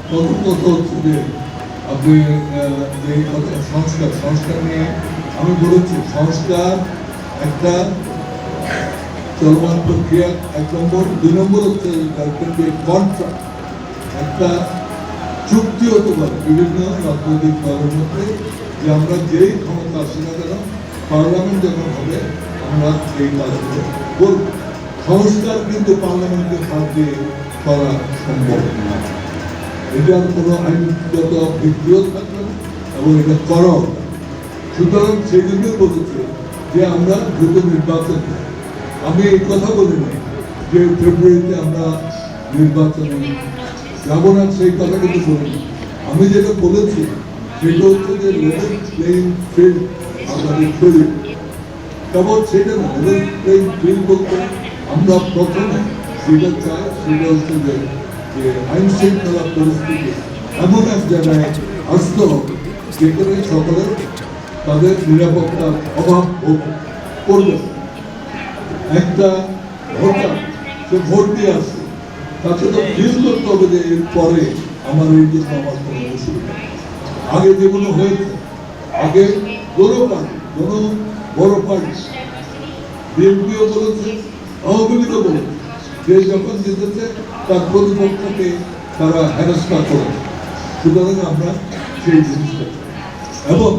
প্রথম কথা হচ্ছে যে আপনি যে কথা সংস্কার নিয়ে আমি বলেছি, সংস্কার একটা চলমান প্রক্রিয়া, 1 নম্বর। 2 নম্বর হচ্ছে কন্ট্রাক্ট, একটা চুক্তি হতে পারে বিভিন্ন রাজনৈতিক দলের মধ্যে, যে আমরা যেই ক্ষমতা আসি না কেন, পার্লামেন্ট যখন হবে আমরা সেই কাজগুলো করব। সংস্কার কিন্তু পার্লামেন্টের হাত দিয়ে করা সম্ভব না, এটার কোনো আইনগত ভিত্তিও থাকবে না এবং এটা করাও। সুতরাং সেই জন্যই বলেছে যে আমরা দ্রুত নির্বাচন। আমি এই কথা বলি নাই যে ফেব্রুয়ারিতে আমরা নির্বাচনে যাব না, সেই কথা কিন্তু বলিনি। আমি যেটা বলেছি সেটা হচ্ছে যে লেভেল প্লেইং ফিল্ড আমাদের তৈরি, কেবল সেটা না, লেভেল প্লেইং ফিল্ড বলতে আমরা প্রথমে যেটা চাই সেটা হচ্ছে যে আইন শৃঙ্খলা পরিস্থিতি এমন এক জায়গায় আসতে হবে যেখানে সকলের তাদের নিরাপত্তার অভাব করবে। একটা ভোটার সে ভোট দিয়ে আসছে, তাকে তো ফিল করতে হবে যে এর পরে আমার এই যে আমার কোনো অসুবিধা। আগে যেগুলো হয়েছে, আগে বড় পার্টি বিএনপিও বলেছে, আওয়ামী লীগও বলেছে যে যখন জিতেছে তার প্রতিপক্ষকে তারা হেনস্থা করে। সুতরাং আমরা সেই জিনিসটা এবং